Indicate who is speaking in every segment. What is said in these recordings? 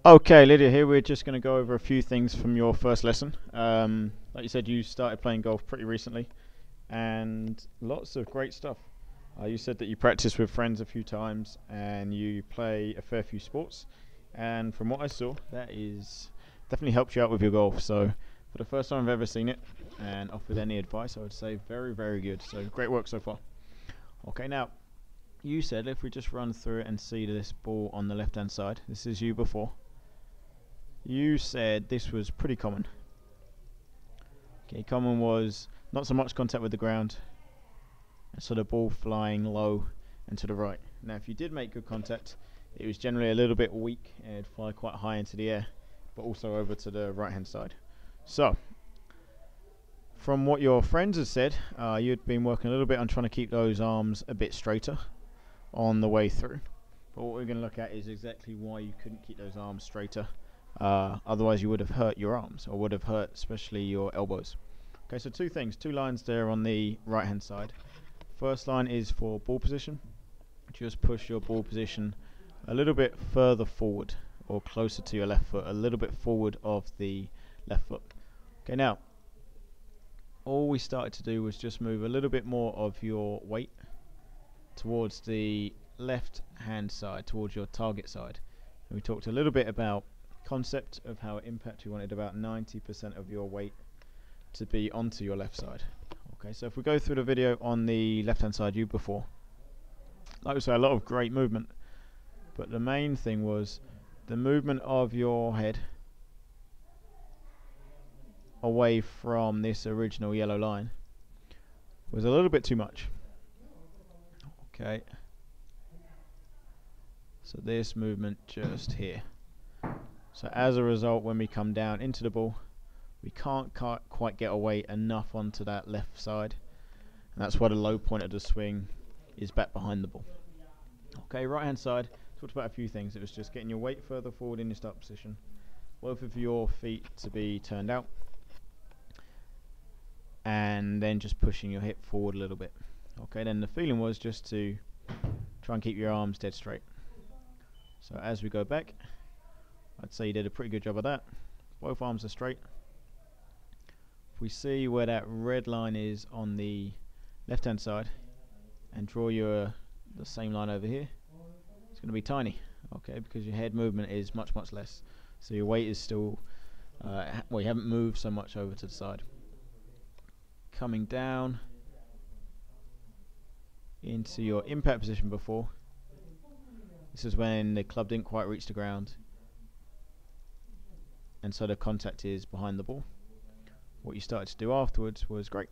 Speaker 1: Okay, Lydia here. We're just going to go over a few things from your first lesson. Like you said, you started playing golf pretty recently, and lots of great stuff. You said that you practice with friends a few times, and you play a fair few sports. And from what I saw, that is definitely helped you out with your golf. So, for the first time I've ever seen it, and offered any advice, I would say very, very good. So, great work so far. Okay, now you said if we just run through it and see this ball on the left-hand side. This is you before. You said this was pretty common. Okay, common was not so much contact with the ground, and so the ball flying low and to the right. Now, if you did make good contact, it was generally a little bit weak and it'd fly quite high into the air, but also over to the right-hand side. So, from what your friends have said, you'd been working a little bit on trying to keep those arms a bit straighter on the way through. But what we're going to look at is exactly why you couldn't keep those arms straighter. Otherwise you would have hurt your arms, or would have hurt especially your elbows. Okay, so two lines there on the right hand side. First line is for ball position. Just push your ball position a little bit further forward, or closer to your left foot, a little bit forward of the left foot. Okay, now all we started to do was just move a little bit more of your weight towards the left hand side, towards your target side. And we talked a little bit about concept of how it impacts. We wanted about 90% of your weight to be onto your left side. Okay, so if we go through the video on the left hand side you before, like I say, a lot of great movement, but the main thing was the movement of your head away from this original yellow line was a little bit too much. Okay, so this movement just here. So as a result, when we come down into the ball, we can't quite get away enough onto that left side, and that's why the low point of the swing is back behind the ball. Okay, right hand side, talked about a few things. It was just getting your weight further forward in your start position, both of your feet to be turned out, and then just pushing your hip forward a little bit. Okay, then the feeling was just to try and keep your arms dead straight. So as we go back, I'd say you did a pretty good job of that. Both arms are straight. If we see where that red line is on the left hand side and draw the same line over here, it's going to be tiny, okay, because your head movement is much less. So your weight is still, well, you haven't moved so much over to the side. Coming down into your impact position before, this is when the club didn't quite reach the ground, and so the contact is behind the ball. What you started to do afterwards was great.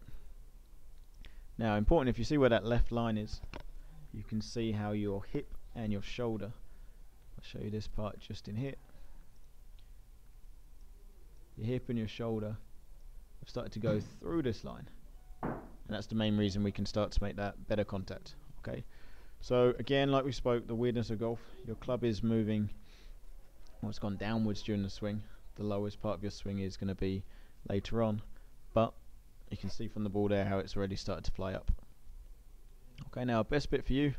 Speaker 1: Now, important, if you see where that left line is, you can see how your hip and your shoulder, I'll show you this part just in here, your hip and your shoulder have started to go through this line, and that's the main reason we can start to make that better contact. Okay, so again, like we spoke, the weirdness of golf, your club is moving, well, it's gone downwards during the swing. The lowest part of your swing is going to be later on, but you can see from the ball there how it's already started to fly up. Okay, now best bit for you,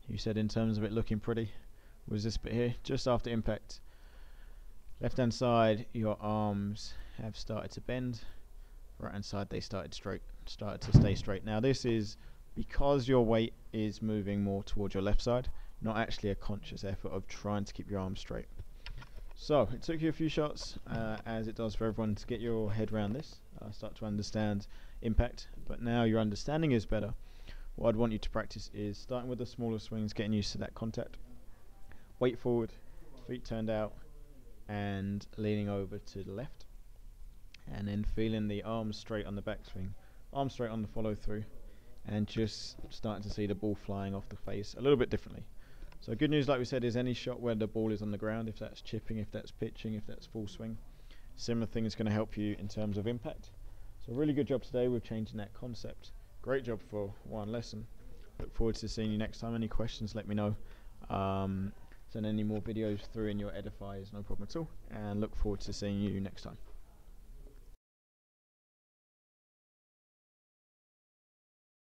Speaker 1: you said in terms of it looking pretty, was this bit here, just after impact. Left hand side, your arms have started to bend. Right hand side, they started to stay straight. Now this is because your weight is moving more towards your left side, not actually a conscious effort of trying to keep your arms straight. So it took you a few shots, as it does for everyone, to get your head around this, start to understand impact, but now your understanding is better. What I'd want you to practice is starting with the smaller swings, getting used to that contact, weight forward, feet turned out, and leaning over to the left, and then feeling the arms straight on the backswing, arms straight on the follow through, and just starting to see the ball flying off the face a little bit differently. So good news, like we said, is any shot where the ball is on the ground, if that's chipping, if that's pitching, if that's full swing, similar thing is going to help you in terms of impact. So really good job today with changing that concept. Great job for one lesson. Look forward to seeing you next time. Any questions, let me know. Send any more videos through in your edifiers, no problem at all. And look forward to seeing you next time.